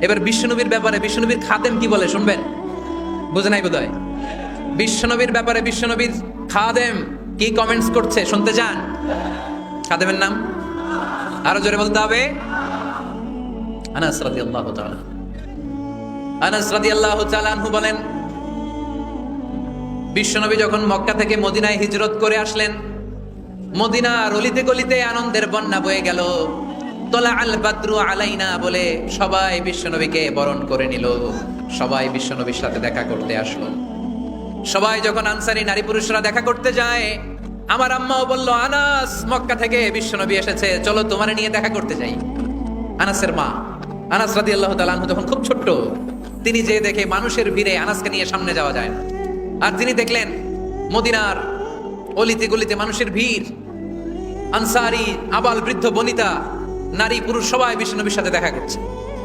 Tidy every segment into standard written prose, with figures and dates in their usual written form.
এবার বিশ্বনবীর ব্যাপারে বিশ্বনবীর খাদেম কি বলে শুনবেন? বুঝে নাই বোধহয়। বিশ্বনবীর ব্যাপারে বিশ্বনবীর খাদেম কি কমেন্টস করছে শুনতে চান? খাদেমের নাম আরো জোরে বলতে হবে। আনাস রাদিয়াল্লাহু তাআলা, আনাস রাদিয়াল্লাহু তাআলা আনহু বলেন, বিশ্বনবী যখন মক্কা থেকে মদিনায় হিজরত করে আসলেন, মদিনার অলিতে গলিতে আনন্দের বন্যা বয়ে গেল। তোলা আল বাদরু আলাইনা বলে সবাই বিশ্বনবীকে বরণ করে নিল, সবাই বিশ্বনবীর সাথে দেখা করতে আসলো। সবাই যখন আনসারী নারী পুরুষরা দেখা করতে যায়, আমার আম্মাও বলল, আনাস মক্কা থেকে বিশ্বনবী এসেছে, চলো তোমারে নিয়ে দেখা করতে যাই। আনাসের মা আনাস রাদিয়াল্লাহু তাআলা আনহু তখন খুব ছোট্ট, তিনি যে দেখে মানুষের ভিড়ে আনাসকে নিয়ে সামনে যাওয়া যায় না, আর তিনি দেখলেন মদিনার অলিতে গলিতে মানুষের ভিড়, আনসারী আবাল বৃদ্ধ বনিতা নারী পুরুষ সবাই বিশ্বনবীর সাথে দেখা করছে।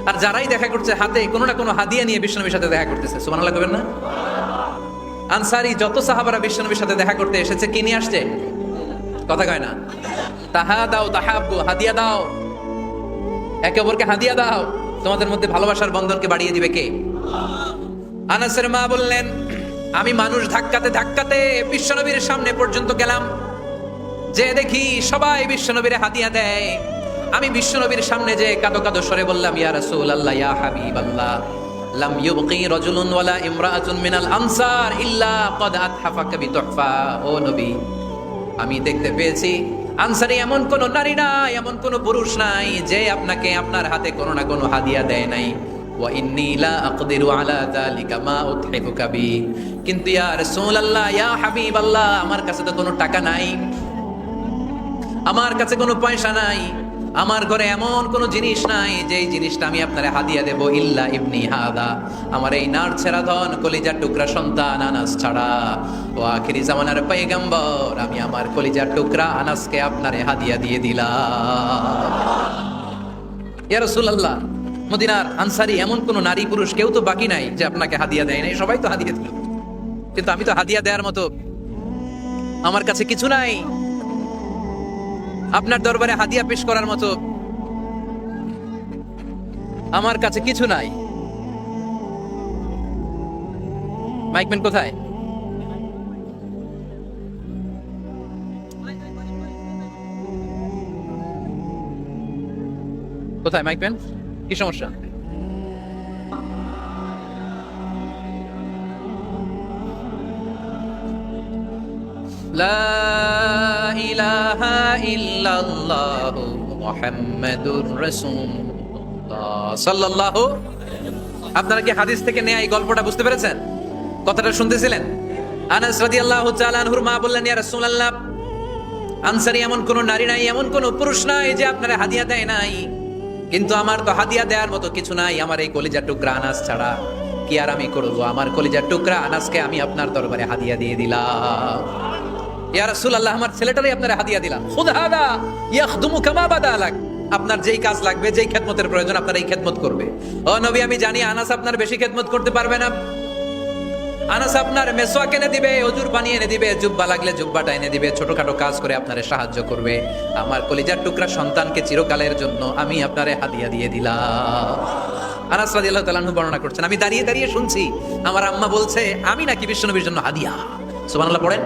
আর যারাই দেখা করছে হাতে কোনো না কোনো হাদিয়া নিয়ে বিশ্বনবীর সাথে দেখা করতেছে। সুবহানাল্লাহ কইবেন না? আনসারী যত সাহাবারা বিশ্বনবীর সাথে দেখা করতে এসেছে কি নিয়ে আসছে? কথা কয় না? তাহা দাও তাহাব্বু, হাদিয়া দাও, একে অপরকে হাদিয়া দাও, তোমাদের মধ্যে ভালোবাসার বন্ধনকে বাড়িয়ে দিবে কে? আনাসের মা বললেন, আমি মানুষ ধাক্কাতে ধাক্কাতে বিশ্বনবীর সামনে পর্যন্ত গেলাম, যে দেখি সবাই বিশ্বনবীরে হাদিয়া দেয়। আমি বিশ্বনবীর সামনে যে কাঁদো কাঁদো স্বরে বললাম, ইয়া রাসূলুল্লাহ ইয়া হাবিবাল্লাহ, লাম ইউবকি রাজুলুন ওয়ালা ইমরাআতুন মিনাল আনসার ইল্লা ক্বাদ আতহাফাকা বিতুহফা। ও নবী, আমি দেখতে পেয়েছি আনসারী এমন কোন নারী নাই, এমন কোন পুরুষ নাই যে আপনাকে আপনার হাতে কোনো না কোনো হাদিয়া দেয় নাই। ওয়া ইন্নী লা আকদিরু আলা যালিকা মা উতহিফুকা বি। কিন্তু ইয়া রাসূলুল্লাহ ইয়া হাবিবাল্লাহ, আমার কাছে তো কোনো টাকা নাই, আমার কাছে কোনো পয়সা নাই, আমার ঘরে এমন কোনো জিনিস নাই যেই জিনিসটা আমি আপনারে হাদিয়া দেব, ইল্লা ইবনি হাদা, আমার এই নার ছেড়া ধন কলিজার টুকরা সন্তান আনাস ছাড়া। ও আখিরি জামানার পয়গম্বর, আমি আমার কলিজার টুকরা আনাসকে আপনারে হাদিয়া দিয়ে দিলাম। ইয়া রাসূলুল্লাহ, মদিনার আনসারী এমন কোন নারী পুরুষ কেউ তো বাকি নাই যে আপনাকে হাদিয়া দেয় নাই, সবাই তো হাদিয়া দিল, কিন্তু আমি তো হাদিয়া দেওয়ার মতো আমার কাছে কিছু নাই, আপনার দরবারে হাদিয়া পেশ করার মতো আমার কাছে কিছু নাই। মাইকম্যান কোথায়? কোথায় মাইকম্যান? কি সমস্যা? লা ইলাহা ইল্লাল্লাহ মুহাম্মাদুর রাসূলুল্লাহ সাল্লাল্লাহু। আপনারা কি হাদিস থেকে নেয়া এই গল্পটা বুঝতে পেরেছেন? কথাটা শুনতেছিলেন? আনাস রাদিয়াল্লাহু তাআলা আনহুর মা বললেন, ইয়া রাসূলুল্লাহ, আনসারী এমন কোন নারী নাই, এমন কোন পুরুষ নাই যে আপনারা হাদিয়া দেয় নাই, কিন্তু আমার তো হাদিয়া দেওয়ার মতো কিছু নাই আমার এই কলিজার টুকরা আনাস ছাড়া। কি আর আমি করব? আমার কলিজার টুকরা আনাসকে আমি আপনার দরবারে হাদিয়া দিয়ে দিলাম। ইয়া রাসূলুল্লাহ, আমার ছেলেটারই আপনারা হাদিয়া দিলাম। খুদ হাদা ইয়াখদুমু কামা বাদা লাক, আপনার যেই কাজ লাগবে, যেই খেদমতের প্রয়োজন আপনার এই খেদমত করবে। ও নবী, আমি জানি আনাস আপনার বেশি খেদমত করতে পারবে না, আনাস আপনার মেসওয়াক এনে দিবে, অজুর পানি এনে দিবে, জুব্বা লাগলে জুব্বাটা এনে দিবে, ছোটখাটো কাজ করে আপনারে সাহায্য করবে। আমার কলিজার টুকরা সন্তানকে চিরকালের জন্য আমি আপনারে হাদিয়া দিয়ে দিলাম। আনাস রাদিয়াল্লাহু তাআলা আনহু বর্ণনা করছেন, আমি দাঁড়িয়ে দাঁড়িয়ে শুনছি আমার আম্মা বলছে আমি নাকি বিশ্বনবীর জন্য হাদিয়া। সুবহানাল্লাহ পড়েন।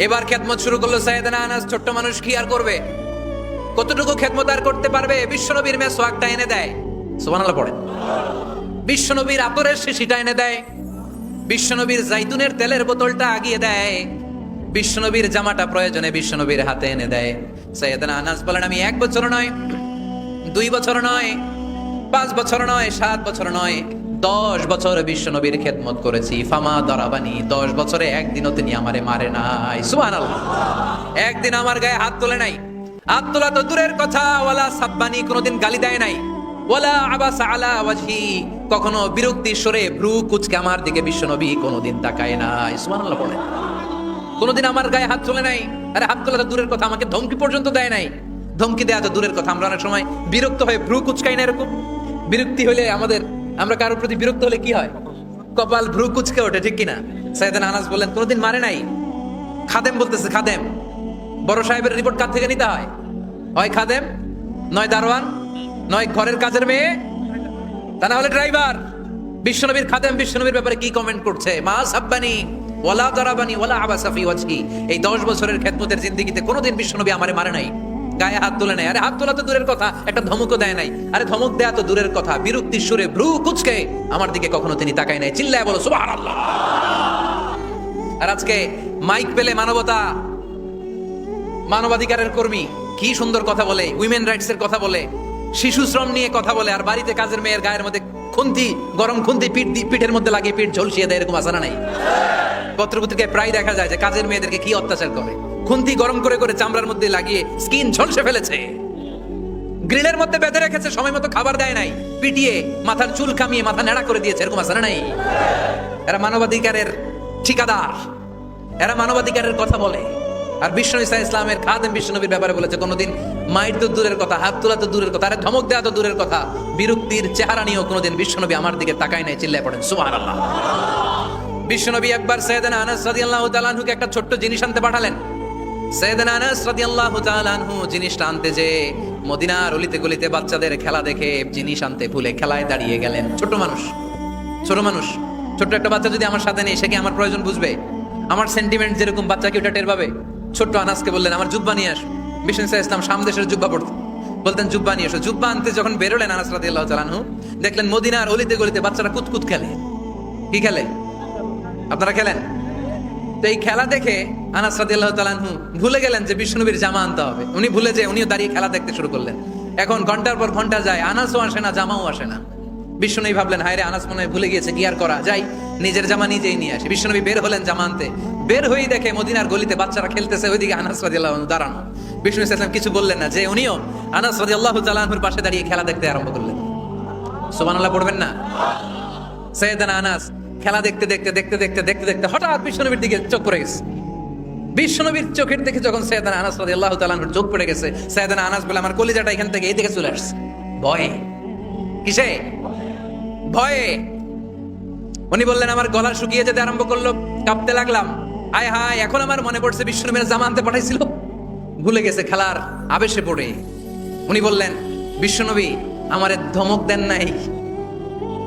এবার খেদমত শুরু করলো সাইয়েদনা আনাস। ছোট্ট মানুষ কি আর করবে, কতটুকু খেদমত আর করতে পারবে? বিশ্বনবীর মেসওয়াকটা এনে দেয়। সুবহানাল্লাহ পড়েন। বিশ্বনবীর আতরের শিশিটা এনে দেয়, বিশ্বনবীর জাইতুনের তেলের বোতলটা আগিয়ে দেয়, বিশ্বনবীর জামাটা প্রয়োজনে বিশ্বনবীর হাতে এনে দেয়। সাইয়েদনা আনাস বলেন, আমি 1 বছর নয়, 2 বছর নয়, 5 বছর নয়, 7 বছর নয়, 10 বছর বিশ্বনবীর খেদমত করেছি। ফামা দরাবানি, 10 বছরে একদিনও তিনি আমারে মারে নাই। সুবহানাল্লাহ। একদিন আমার গায়ে হাত তোলে নাই, হাত তোলা তো দূরের কথা, ওয়ালা সাব্বানি, কোনোদিন গালি দেয় নাই, ওয়ালা আবাসা আলা ওয়াজহি, কখনো বিরক্তি স্বরে ভ্রু কুচকে আমার দিকে বিশ্বনবী কোনোদিন তাকায় নাই। সুবহানাল্লাহ বলে। কোনোদিন আমার গায়ে হাত তোলে নাই। আরে হাত তোলা তো দূরের কথা, আমাকে ধমকি পর্যন্ত দেয় নাই। ধমকি দেয়া তো দূরের কথা, আমরা অনেক সময় বিরক্ত হয়ে ভ্রু কুচকাই না, এরকম বিরক্তি হলে আমরা কারোর প্রতি বিরক্ত হলে কি হয়? কপাল ভ্রু কুচকে ওঠে, ঠিক কিনা? সাইয়েদনা আনাস বলেন, কোনোদিন মারে নাই। খাদেম বলতেছে, খাদেম, বড় সাহেবের রিপোর্ট কার থেকে নিতে হয়? হয় খাদেম, নয় দারোয়ান, নয় ঘরের কাজের মেয়ে, তা না হলে ড্রাইভার। বিশ্বনবীর খাদেম বিশ্বনবীর ব্যাপারে কি কমেন্ট করছে, মা সাব্বানি ওয়ালা দারাবানি ওয়ালা আবাসা ফি ওয়াজহি। এই 10 বছরের খেদমতের জিন্দেগিতে কোনোদিন বিশ্বনবী আমারে মারে নাই, গায়ে হাত তোলে নাই। আরে হাত তোলা তো দূরের কথা, একটা ধমকও দেয় নাই। আরে ধমক দেয়া তো দূরের কথা, বিরক্তির সুরে ভ্রু কুঁচকে আমার দিকে কখনো তিনি তাকায় নাই। চিল্লায় বলো সুবহানাল্লাহ। আর আজকে মাইক পেলে মানবতা, মানবাধিকারের কর্মী কি সুন্দর কথা বলে, উইমেন রাইটস এর কথা বলে, শিশু শ্রম নিয়ে কথা বলে, আর বাড়িতে কাজের মেয়ের গায়ের মধ্যে খুন্তি, গরম খুন্তি পিঠের মধ্যে লাগিয়ে পিঠ ঝলসিয়ে দেয়, এরকম আসানা নাই? পত্রপত্রিকায় প্রায় দেখা যায় যে কাজের মেয়েদেরকে কি অত্যাচার করে, খুন্তি গরম করে করে চামড়ার মধ্যে লাগিয়ে স্কিন ঝলসে ফেলেছে, গ্রিলের মধ্যে বেঁধে রেখেছে, সময় মতো খাবার দেয় নাই, পিটিয়ে মাথার চুল কামিয়ে মাথা নেড়া করে দিয়েছে, এরকম আসানা নাই? এরা মানবাধিকারের ঠিকাদার, এরা মানবাধিকারের কথা বলে। আর বিশ্বনবী ইসলামের খাদেম বিশ্বনবীর ব্যাপারে বলেছে কোনোদিন মাইর তো দূরের কথা, হাত তোলা তো দূরের কথা, আরে ধমক দেওয়া তো দূরের কথা, বিরক্তির চেহারা নিয়েও কোনোদিন বিশ্বনবী আমার দিকে তাকায় নাই। চিল্লায় পড়েন সুবহানাল্লাহ। বিশ্বনবী একবার সাইয়েদনা আনাস রাদিয়াল্লাহু তাআলা আনহুকে একটা ছোট্ট জিনিস আনতে পাঠালেন। সাইয়েদনা আনাস রাদিয়াল্লাহু তাআলা আনহু জিনিসটা আনতে যে মদিনার অলিতে গলিতে বাচ্চাদের খেলা দেখে জিনিস আনতে ভুলে খেলায় দাঁড়িয়ে গেলেন। ছোট মানুষ, ছোট্ট একটা বাচ্চা যদি আমার সাথে নেই, সে কি আমার প্রয়োজন বুঝবে? আমার সেন্টিমেন্ট যেরকম বাচ্চা কি ওটা টের পাবে? ছোট্ট আনাসকে বললেন আমার জুব্বা নিয়ে আস। বিষ্ণু ইসলাম সামদেশের জুব্বা পড়তেন, বলতেন জুব্বা নিয়ে এসো। জুব্বা আনতে যখন বেরোলেন আনাস রাদিয়াল্লাহু তাআলা আনহু, দেখলেন মদিনার অলিতে গলিতে বাচ্চারা কুতকুত খেলে। কি খেলে? আপনারা খেলেন? তো এই খেলা দেখে আনাস রাদিয়াল্লাহু তাআলা আনহু ভুলে গেলেন যে বিশ্বনবীর জামা আনতে হবে। উনি ভুলে যে উনিও দাঁড়িয়ে খেলা দেখতে শুরু করলেন। এখন ঘন্টার পর ঘন্টা যায়, আনাসও আসে না, জামাও আসে না। বিশ্বনবী ভাবলেন হায় রে, আনাস মনে হয় ভুলে গিয়েছে, কি আর করা যায়, নিজের জামা নিজেই নিয়ে আসে। বিশ্বনবী বের হলেন জামা আনতে, বের হয়েই দেখে মদিনার গলিতে বাচ্চারা খেলতেছে, ওইদিকে আনাস রাদিয়াল্লাহু আনহু দাঁড়ানো। বিষ্ণু ইসলাম কিছু বললেন না, যে উনিও আনাস রাদিয়াল্লাহু তাআলা আনহুর পাশে দাঁড়িয়ে খেলা দেখতে আরম্ভ করলেন। সুবহানাল্লাহ পড়বেন না? সাইয়েদনা আনাস খেলা দেখতে দেখতে দেখতে দেখতে দেখতে দেখতে হঠাৎ বিশ্বনবীর দিকে চোখ পড়ে গেছে। বিশ্বনবীর চোখের দিকে যখন সাইয়েদনা আনাস রাদিয়াল্লাহু তাআলা আনহুর চোখ পড়ে গেছে, সাইয়েদনা আনাস বলে আমার কলিজাটা এখান থেকে এই দিকে চলে আসছে। ভয়ে, কিসে? ভয়ে। উনি বললেন আমার গলা শুকিয়ে যেতে আরম্ভ করলো, কাঁপতে লাগলাম। হায় হায়, এখন আমার মনে পড়ছে বিশ্বনবীর জামা আনতে পাঠাইছিল, ভুলে গেছে খেলার আবেশে পড়ে। উনি বললেন বিশ্বনবী আমারে ধমক দেন নাই,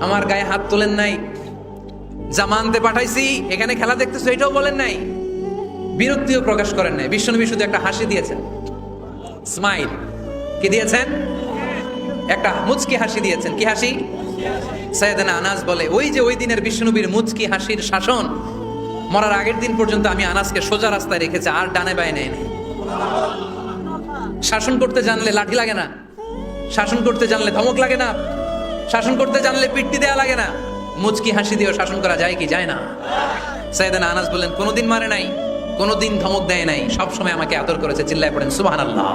আমার গায়ে হাত তোলেন নাই, জামা আনতে পাঠাইছি, এখানে খেলা দেখতেছো এটাও বলেন নাই, বিরক্তিও প্রকাশ করেন নাই। বিশ্বনবী শুধু একটা হাসি দিয়েছেন, স্মাইল। কি দিয়েছেন? একটা মুচকি হাসি দিয়েছেন। কি হাসি? সাইয়েদনা আনাস বলে ওই যে ওই দিনের বিশ্বনবীর মুচকি হাসির শাসন মরার আগের দিন পর্যন্ত আমি আনাসকে সোজা রাস্তায় রেখেছি, আর ডানে বায়ে নেই নাই। শাসন করতে জানলে লাঠি লাগে না, শাসন করতে জানলে ধমক লাগে না, শাসন করতে জানলে পিট্টি দেয়া লাগে না। মুচকি হাসি দিয়েও শাসন করা যায় কি যায় না? সাইয়েদনা আনাস বললেন কোনোদিন মারে নাই, কোনোদিন ধমক দেয় নাই, সবসময় আমাকে আদর করেছে। চিল্লায় পড়েন সুবহানাল্লাহ।